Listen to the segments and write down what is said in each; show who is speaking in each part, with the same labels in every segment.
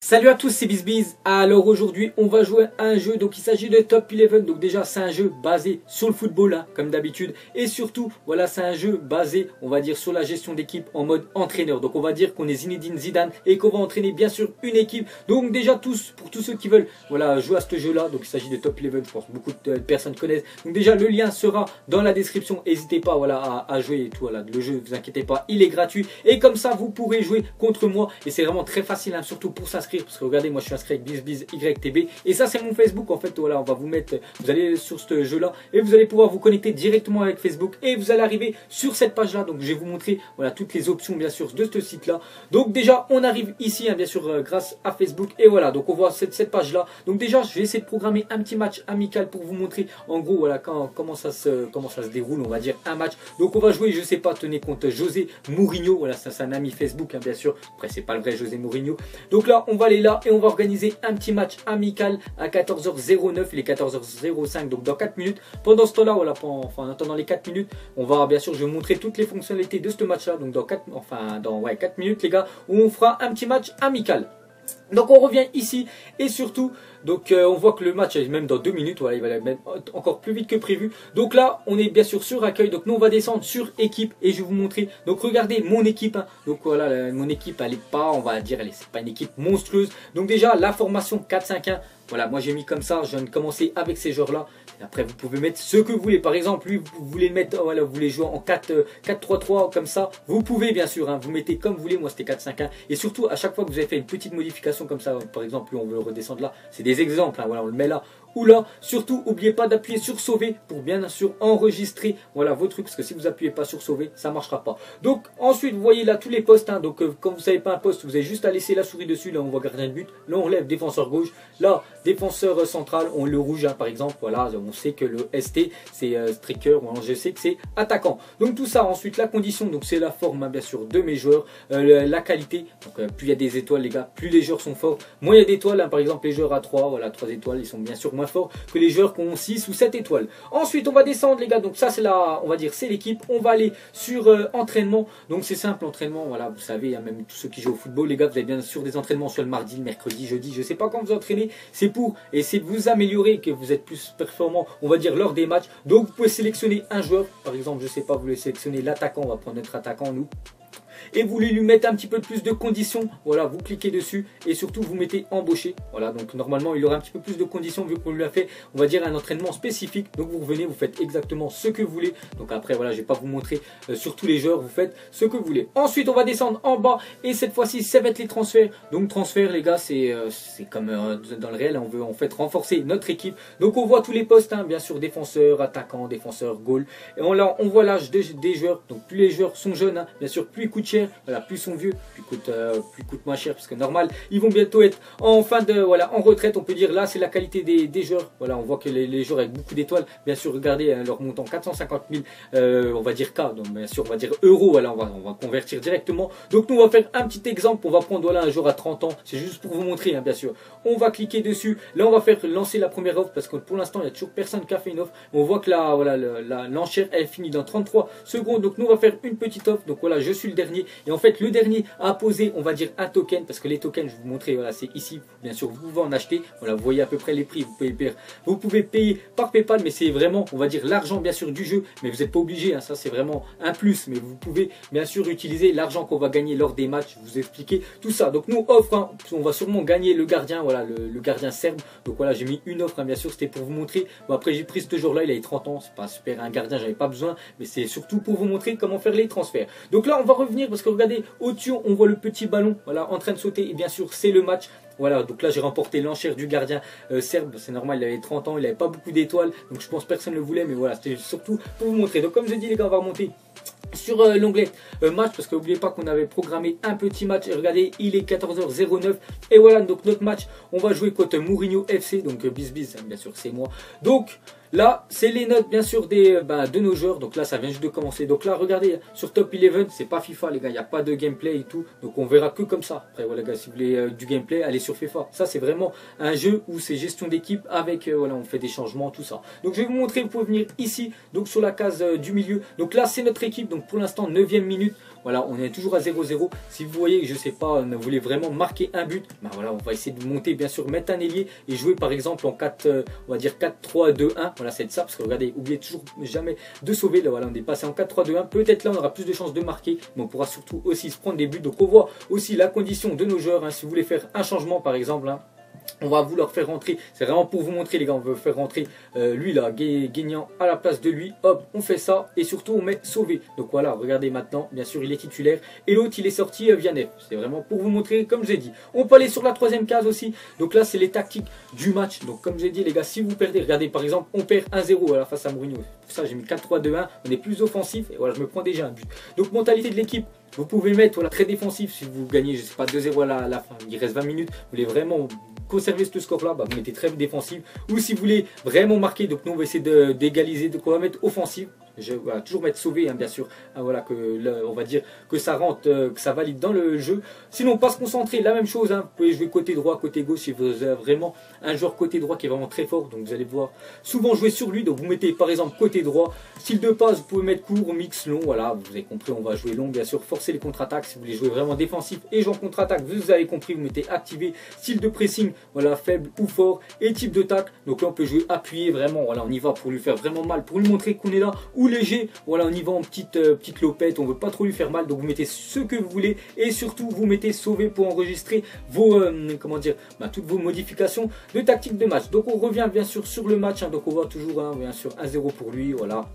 Speaker 1: Salut à tous, c'est BizBiz. Alors aujourd'hui on va jouer à un jeu, donc il s'agit de Top 11. Donc déjà c'est un jeu basé sur le football hein, comme d'habitude. Et surtout voilà, c'est un jeu basé on va dire sur la gestion d'équipe en mode entraîneur. Donc on va dire qu'on est Zinedine Zidane et qu'on va entraîner bien sûr une équipe. Donc déjà pour tous ceux qui veulent voilà, jouer à ce jeu là, donc il s'agit de Top 11, je pense que beaucoup de personnes connaissent. Donc déjà le lien sera dans la description, n'hésitez pas voilà, à jouer et tout. Voilà, le jeu, ne vous inquiétez pas, il est gratuit. Et comme ça vous pourrez jouer contre moi et c'est vraiment très facile hein, surtout pour s'inscrire. Parce que regardez, moi je suis inscrit avec BizBizYTB et ça c'est mon Facebook en fait. Voilà, on va vous mettre, vous allez sur ce jeu là et vous allez pouvoir vous connecter directement avec Facebook et vous allez arriver sur cette page là. Donc je vais vous montrer voilà toutes les options bien sûr de ce site là. Donc déjà on arrive ici hein, bien sûr grâce à Facebook et voilà, donc on voit cette page là. Donc déjà je vais essayer de programmer un petit match amical pour vous montrer en gros voilà comment ça se déroule, on va dire un match. Donc on va jouer, je sais pas, tenez compte, José Mourinho. Voilà, ça c'est un ami Facebook hein, bien sûr. Après c'est pas le vrai José Mourinho. Donc là on va aller là et on va organiser un petit match amical à 14h09, il est 14h05, donc dans 4 minutes. Pendant ce temps là, voilà, en attendant les 4 minutes, on va bien sûr, je vais vous montrer toutes les fonctionnalités de ce match là. Donc dans 4 minutes les gars, où on fera un petit match amical. Donc on revient ici et surtout donc on voit que le match est même dans 2 minutes, voilà, il va même encore plus vite que prévu. Donc là on est bien sûr sur accueil, donc nous on va descendre sur équipe et je vais vous montrer. Donc regardez mon équipe hein. Donc voilà, mon équipe elle est pas, on va dire, c'est pas une équipe monstrueuse. Donc déjà la formation 4-5-1, voilà, moi j'ai mis comme ça, je viens de commencer avec ces joueurs là. Après vous pouvez mettre ce que vous voulez, par exemple lui vous voulez le mettre, voilà, vous voulez jouer en 4-3-3 comme ça, vous pouvez bien sûr hein, vous mettez comme vous voulez. Moi c'était 4-5-1 et surtout à chaque fois que vous avez fait une petite modification comme ça, par exemple lui on veut le redescendre là, c'est des exemples hein, voilà, on le met là ou là. Surtout n'oubliez pas d'appuyer sur sauver pour bien sûr enregistrer voilà vos trucs, parce que si vous appuyez pas sur sauver ça marchera pas. Donc ensuite vous voyez là tous les postes hein. Donc quand vous savez pas un poste, vous avez juste à laisser la souris dessus. Là on voit gardien de but, là on relève défenseur gauche, là défenseur central on le rouge hein, par exemple, voilà, on sait que le ST c'est striker, je sais que c'est attaquant. Donc tout ça, ensuite la condition, donc c'est la forme hein, bien sûr de mes joueurs, la qualité, donc plus il y a des étoiles les gars, plus les joueurs sont forts, moins il y a d'étoiles hein. Par exemple les joueurs à 3, voilà 3 étoiles, ils sont bien sûr moins forts que les joueurs qui ont 6 ou 7 étoiles. Ensuite on va descendre les gars, donc ça c'est la, on va dire c'est l'équipe. On va aller sur entraînement, donc c'est simple entraînement, voilà vous savez hein, même tous ceux qui jouent au football les gars, vous avez bien sûr des entraînements sur le mardi, le mercredi, jeudi, je sais pas quand vous entraînez, c'est pour essayer de vous améliorer, que vous êtes plus performant on va dire lors des matchs. Donc vous pouvez sélectionner un joueur, par exemple je sais pas, vous voulez sélectionner l'attaquant, on va prendre notre attaquant nous, et vous voulez lui mettre un petit peu plus de conditions, voilà vous cliquez dessus et surtout vous mettez embaucher. Voilà, donc normalement il aura un petit peu plus de conditions vu qu'on lui a fait on va dire un entraînement spécifique. Donc vous revenez, vous faites exactement ce que vous voulez. Donc après voilà, je vais pas vous montrer sur tous les joueurs, vous faites ce que vous voulez. Ensuite on va descendre en bas et cette fois-ci ça va être les transferts. Donc transfert les gars, c'est comme dans le réel, on veut en fait renforcer notre équipe. Donc on voit tous les postes hein, bien sûr, défenseur, attaquant, défenseur, goal, et on voit l'âge des joueurs. Donc plus les joueurs sont jeunes hein, bien sûr plus ils coûtent cher. Voilà, plus ils sont vieux, plus coûtent moins cher, parce que normal, ils vont bientôt être en fin de, voilà, en retraite, on peut dire. Là, c'est la qualité des joueurs. Voilà, on voit que les joueurs avec beaucoup d'étoiles, bien sûr, regardez hein, leur montant 450 000, on va dire K, donc bien sûr, on va dire euros. Voilà, on va convertir directement. Donc nous, on va faire un petit exemple. On va prendre voilà un joueur à 30 ans. C'est juste pour vous montrer, hein, bien sûr. On va cliquer dessus. Là, on va faire lancer la première offre, parce que pour l'instant, il n'y a toujours personne qui a fait une offre. On voit que là, voilà, l'enchère, elle finit dans 33 secondes. Donc nous, on va faire une petite offre. Donc voilà, je suis le dernier. Et en fait, le dernier a posé, on va dire, un token, parce que les tokens, je vais vous montrer, voilà, c'est ici. Bien sûr, vous pouvez en acheter. Voilà, vous voyez à peu près les prix. Vous pouvez payer par PayPal, mais c'est vraiment, on va dire, l'argent, bien sûr, du jeu. Mais vous n'êtes pas obligé, hein, ça, c'est vraiment un plus. Mais vous pouvez, bien sûr, utiliser l'argent qu'on va gagner lors des matchs. Vous expliquer tout ça. Donc, nous, offre, hein, on va sûrement gagner le gardien, voilà, le gardien serbe. Donc, voilà, j'ai mis une offre, hein, bien sûr, c'était pour vous montrer. Bon, après, j'ai pris ce jour-là, il avait 30 ans. C'est pas super, un gardien, j'avais pas besoin. Mais c'est surtout pour vous montrer comment faire les transferts. Donc là, on va revenir, parce que regardez, au-dessus, on voit le petit ballon, voilà, en train de sauter, et bien sûr c'est le match. Voilà, donc là j'ai remporté l'enchère du gardien serbe, c'est normal, il avait 30 ans, il n'avait pas beaucoup d'étoiles, donc je pense que personne ne le voulait, mais voilà, c'était surtout pour vous montrer. Donc comme je dis les gars, on va remonter sur l'onglet match, parce que n'oubliez pas qu'on avait programmé un petit match, et regardez il est 14h09 et voilà, donc notre match on va jouer contre Mourinho FC, donc BizBiz bien sûr c'est moi. Donc Là, c'est les notes bien sûr de nos joueurs. Donc là, ça vient juste de commencer. Donc là, regardez, sur Top 11, c'est pas FIFA les gars, il n'y a pas de gameplay et tout. Donc on verra que comme ça. Après voilà les gars, si vous voulez du gameplay, allez sur FIFA. Ça c'est vraiment un jeu où c'est gestion d'équipe avec, voilà, on fait des changements, tout ça. Donc je vais vous montrer, vous pouvez venir ici, donc sur la case du milieu. Donc là, c'est notre équipe. Donc pour l'instant, 9e minute. Voilà, on est toujours à 0-0. Si vous voyez, je sais pas, vous voulez vraiment marquer un but, ben voilà, on va essayer de monter, bien sûr, mettre un ailier et jouer par exemple en 4, on va dire 4-3-2-1. Voilà, c'est ça, parce que regardez, oubliez toujours jamais de sauver. Là, voilà, on est passé en 4-3-2-1. Peut-être là, on aura plus de chances de marquer, mais on pourra surtout aussi se prendre des buts. Donc, on voit aussi la condition de nos joueurs. Hein, si vous voulez faire un changement, par exemple, hein, on va vouloir faire rentrer, c'est vraiment pour vous montrer les gars, on veut faire rentrer lui là, Guignan à la place de lui, hop, on fait ça et surtout on met sauvé. Donc voilà, regardez maintenant, bien sûr il est titulaire et l'autre il est sorti Vianney. C'est vraiment pour vous montrer, comme je l'ai dit. On peut aller sur la 3e case aussi, donc là c'est les tactiques du match. Donc comme j'ai dit les gars, si vous perdez, regardez par exemple, on perd 1-0 à la face à Mourinho. Pour ça j'ai mis 4-3-2-1, on est plus offensif et voilà, je me prends déjà un but. Donc mentalité de l'équipe. Vous pouvez mettre voilà, très défensif si vous gagnez, je sais pas, 2-0 à la fin, il reste 20 minutes, vous voulez vraiment conserver ce score là, bah, vous mettez très défensif. Ou si vous voulez vraiment marquer, donc nous on va essayer d'égaliser, donc on va mettre offensif. Je vais toujours mettre sauvé, hein, bien sûr. Ah, voilà, on va dire que ça rentre, que ça valide dans le jeu. Sinon, pas se concentrer, la même chose. Hein, vous pouvez jouer côté droit, côté gauche. Si vous avez vraiment un joueur côté droit qui est vraiment très fort, donc vous allez voir souvent jouer sur lui. Donc vous mettez par exemple côté droit. Style de passe, vous pouvez mettre court, mix, long. Voilà, vous avez compris, on va jouer long, bien sûr. Forcer les contre-attaques. Si vous voulez jouer vraiment défensif et jouer en contre-attaque, vous avez compris, vous mettez activé. Style de pressing, voilà, faible ou fort. Et type de tacle. Donc là, on peut jouer appuyé, vraiment. Voilà, on y va pour lui faire vraiment mal, pour lui montrer qu'on est là. Ou léger, voilà, on y va en petite lopette, on veut pas trop lui faire mal, donc vous mettez ce que vous voulez et surtout vous mettez sauver pour enregistrer vos comment dire, toutes vos modifications de tactique de match. Donc on revient bien sûr sur le match, hein, donc on voit toujours hein, bien sûr 1-0 pour lui, voilà.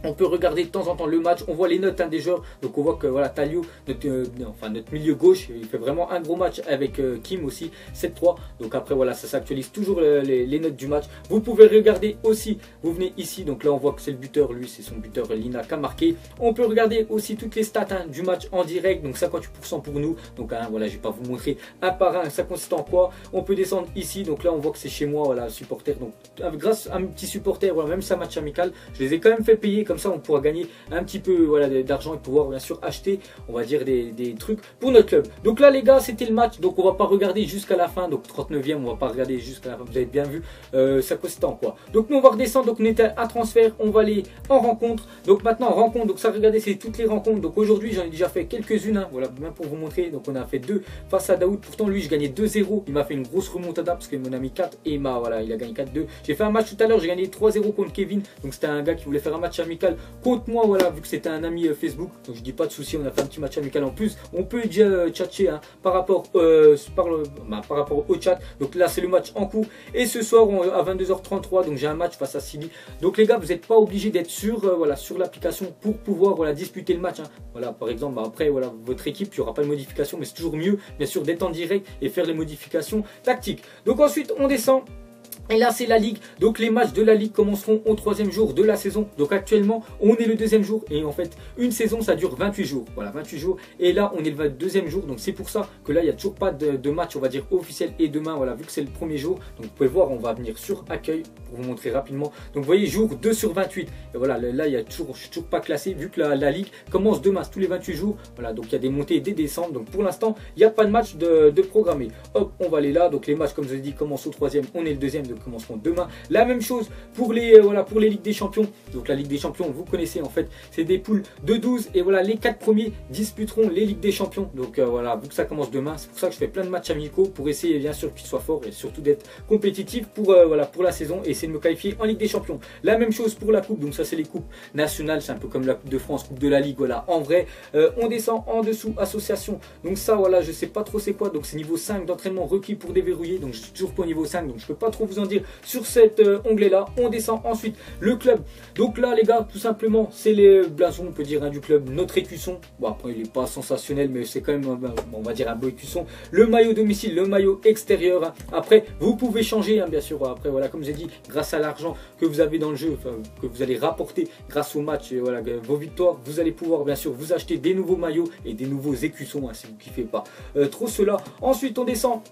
Speaker 1: On peut regarder de temps en temps le match, on voit les notes hein, des joueurs, donc on voit que voilà Talio, notre milieu gauche, il fait vraiment un gros match avec Kim aussi, 7-3, donc après voilà ça s'actualise toujours les notes du match. Vous pouvez regarder aussi, vous venez ici, donc là on voit que c'est le buteur, lui c'est son buteur Lina qui a marqué. On peut regarder aussi toutes les stats hein, du match en direct, donc 58% pour nous, donc hein, voilà je vais pas vous montrer un par un, ça consiste en quoi. On peut descendre ici, donc là on voit que c'est chez moi, voilà supporter, donc grâce à mes petits supporters, voilà, même ça match amical, je les ai quand même fait payer. Comme ça on pourra gagner un petit peu voilà, d'argent et pouvoir bien sûr acheter on va dire des trucs pour notre club. Donc là les gars c'était le match, donc on va pas regarder jusqu'à la fin, donc 39e on va pas regarder jusqu'à la fin, vous avez bien vu ça consiste en quoi. Donc nous on va redescendre, donc on était à transfert, on va aller en rencontre. Donc maintenant en rencontre, donc ça regardez c'est toutes les rencontres. Donc aujourd'hui j'en ai déjà fait quelques-unes hein, voilà même pour vous montrer. Donc on a fait 2 face à Daoud, pourtant lui je gagnais 2-0, il m'a fait une grosse remontada parce qu'il m'en a mis 4 et voilà il a gagné 4-2. J'ai fait un match tout à l'heure, j'ai gagné 3-0 contre Kevin, donc c'était un gars qui voulait faire un match amical contre moi, voilà, vu que c'était un ami Facebook, donc je dis pas de souci, on a fait un petit match amical en plus. On peut déjà tchatcher hein, par rapport au chat. Donc là c'est le match en cours et ce soir à 22h33 donc j'ai un match face à Sibi. Donc les gars vous n'êtes pas obligé d'être sur voilà sur l'application pour pouvoir voilà disputer le match hein. Voilà par exemple après voilà votre équipe il n'y aura pas de modification, mais c'est toujours mieux bien sûr d'être en direct et faire les modifications tactiques. Donc ensuite on descend. Et là c'est la Ligue, donc les matchs de la Ligue commenceront au 3e jour de la saison. Donc actuellement on est le 2e jour et en fait une saison ça dure 28 jours. Voilà 28 jours et là on est le 2e jour. Donc c'est pour ça que là il n'y a toujours pas de match on va dire officiel. Et demain voilà vu que c'est le 1er jour, donc vous pouvez voir on va venir sur accueil pour vous montrer rapidement. Donc vous voyez jour 2 sur 28 et voilà là il y a je suis toujours pas classé vu que la Ligue commence demain tous les 28 jours. Voilà donc il y a des montées et des descentes. Donc pour l'instant il n'y a pas de match de programmé. Hop on va aller là, donc les matchs comme je vous ai dit commencent au 3e, on est le 2e. Commenceront demain. La même chose pour les voilà pour les Ligues des Champions. Donc la Ligue des Champions, vous connaissez en fait, c'est des poules de 12 et voilà les 4 premiers disputeront les Ligues des Champions. Donc voilà, vu que ça commence demain, c'est pour ça que je fais plein de matchs amicaux pour essayer bien sûr qu'ils soient forts et surtout d'être compétitif pour voilà pour la saison et essayer de me qualifier en Ligue des Champions. La même chose pour la coupe. Donc ça c'est les coupes nationales, c'est un peu comme la Coupe de France, Coupe de la Ligue. Voilà, en vrai, on descend en dessous association. Donc ça voilà, je sais pas trop c'est quoi. Donc c'est niveau 5 d'entraînement requis pour déverrouiller. Donc je suis toujours pas au niveau 5, donc je peux pas trop vous en dire sur cet onglet là. On descend ensuite le club. Donc là les gars tout simplement c'est les blasons on peut dire hein, du club, notre écusson. Bon après il est pas sensationnel mais c'est quand même on va dire un beau écusson. Le maillot domicile, le maillot extérieur hein. Après vous pouvez changer hein, bien sûr après voilà comme j'ai dit grâce à l'argent que vous avez dans le jeu, que vous allez rapporter grâce au match et voilà vos victoires, vous allez pouvoir bien sûr vous acheter des nouveaux maillots et des nouveaux écussons hein, si vous kiffez pas trop cela. Ensuite on descend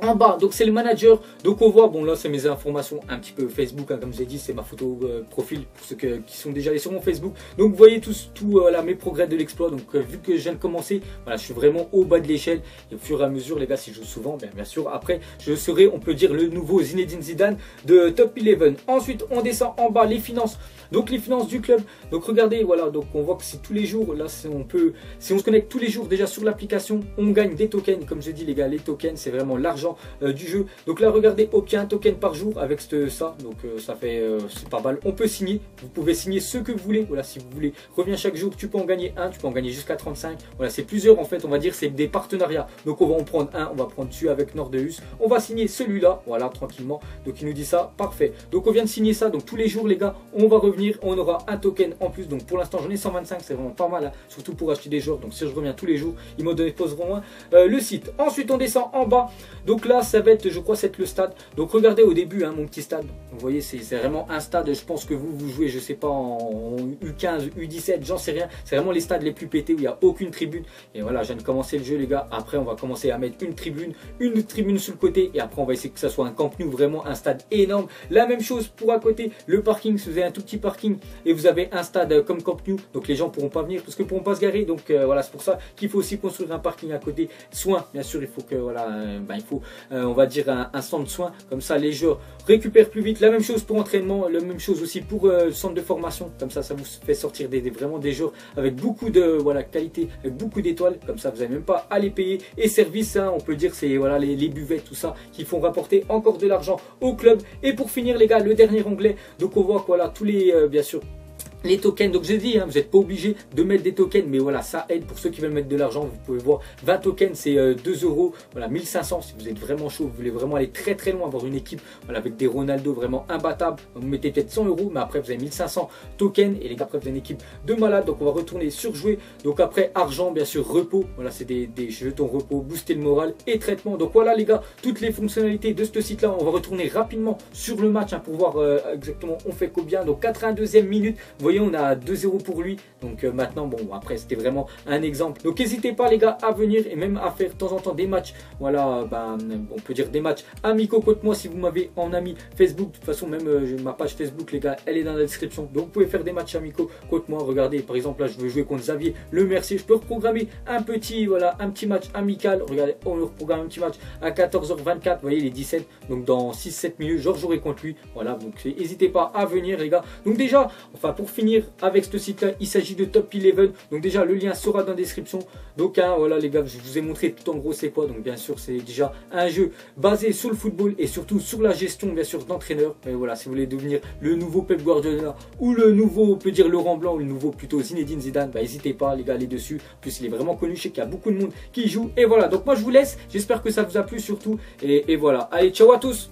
Speaker 1: En bas, donc c'est le manager. Donc on voit, bon là c'est mes informations un petit peu Facebook, hein, comme je l'ai dit, c'est ma photo profil pour ceux qui sont déjà allés sur mon Facebook. Donc vous voyez tout voilà, mes progrès de l'exploit. Donc vu que je viens de commencer, voilà, je suis vraiment au bas de l'échelle. Et au fur et à mesure, les gars, si je joue souvent, bien sûr, après je serai, on peut dire, le nouveau Zinedine Zidane de Top 11. Ensuite, on descend en bas, les finances. Donc les finances du club. Donc regardez, voilà, donc on voit que c'est tous les jours. Là, si on se connecte tous les jours déjà sur l'application, on gagne des tokens. Comme je dis, les gars, les tokens, c'est vraiment l'argent du jeu. Donc là regardez, obtient un token par jour avec ça, donc ça fait c'est pas mal. On peut signer, vous pouvez signer ce que vous voulez. Voilà, si vous voulez reviens chaque jour, tu peux en gagner un, tu peux en gagner jusqu'à 35. Voilà, c'est plusieurs en fait, on va dire, c'est des partenariats. Donc on va en prendre un, on va prendre celui avec Nordeus, on va signer celui-là, voilà, tranquillement. Donc il nous dit ça, parfait. Donc on vient de signer ça, donc tous les jours les gars, on va revenir, on aura un token en plus. Donc pour l'instant j'en ai 125, c'est vraiment pas mal, hein, surtout pour acheter des joueurs. Donc si je reviens tous les jours, ils me poseront le site. Ensuite on descend en bas. Donc là ça va être, je crois, c'est le stade. Donc regardez au début, hein, mon petit stade. Vous voyez, c'est vraiment un stade. Je pense que vous jouez, je sais pas, en U15, U17, j'en sais rien. C'est vraiment les stades les plus pétés où il n'y a aucune tribune. Et voilà, je viens de commencer le jeu, les gars. Après, on va commencer à mettre une tribune sur le côté. Et après, on va essayer que ça soit un Camp Nou, vraiment un stade énorme. La même chose pour à côté, le parking. Si vous avez un tout petit parking et vous avez un stade comme Camp Nou, donc les gens pourront pas venir parce qu'ils pourront pas se garer. Donc voilà, c'est pour ça qu'il faut aussi construire un parking à côté. Soin, bien sûr, il faut que voilà, il faut, on va dire un centre de soins, comme ça les joueurs récupèrent plus vite. La même chose pour entraînement, la même chose aussi pour le centre de formation, comme ça vous fait sortir vraiment des joueurs avec beaucoup de voilà, qualité, avec beaucoup d'étoiles, comme ça vous n'avez même pas à les payer. Et service, hein, on peut dire, c'est voilà, les buvettes, tout ça, qui font rapporter encore de l'argent au club. Et pour finir les gars, le dernier onglet, donc on voit que voilà, tous les bien sûr les tokens. Donc j'ai dit, hein, vous n'êtes pas obligé de mettre des tokens, mais voilà, ça aide pour ceux qui veulent mettre de l'argent. Vous pouvez voir 20 tokens, c'est 2 €, voilà, 1500 si vous êtes vraiment chaud, vous voulez vraiment aller très très loin, avoir une équipe voilà, avec des Ronaldo vraiment imbattables. Vous mettez peut-être 100 €, mais après vous avez 1500 tokens et les gars, après vous avez une équipe de malades. Donc on va retourner sur jouer. Donc après argent, bien sûr, repos, voilà, c'est des jetons repos, booster le moral et traitement. Donc voilà les gars, toutes les fonctionnalités de ce site là. On va retourner rapidement sur le match, hein, pour voir exactement on fait combien. Donc 82e minute, vous voyez, on a 2-0 pour lui. Donc maintenant, bon, après c'était vraiment un exemple. Donc n'hésitez pas les gars à venir et même à faire de temps en temps des matchs. Voilà, on peut dire des matchs amicaux contre moi si vous m'avez en ami Facebook. De toute façon, même ma page Facebook les gars, elle est dans la description. Donc vous pouvez faire des matchs amicaux contre moi. Regardez, par exemple là, je veux jouer contre Xavier Le Mercier. Je peux reprogrammer un petit match amical. Regardez, on reprogramme un petit match à 14h24. Vous voyez, les 17. Donc dans 6-7 minutes, je jouerai contre lui. Voilà, donc n'hésitez pas à venir les gars. Donc déjà, enfin pour finir avec ce site là, il s'agit de Top 11. Donc déjà le lien sera dans la description. Donc hein, voilà les gars, je vous ai montré tout en gros c'est quoi. Donc bien sûr c'est déjà un jeu basé sur le football et surtout sur la gestion bien sûr d'entraîneur. Et voilà, si vous voulez devenir le nouveau Pep Guardiola ou le nouveau, on peut dire Laurent Blanc, ou le nouveau plutôt Zinedine Zidane, n'hésitez pas les gars, allez dessus. En plus il est vraiment connu, je sais qu'il y a beaucoup de monde qui joue. Et voilà, donc moi je vous laisse, j'espère que ça vous a plu surtout. Et voilà, allez, ciao à tous.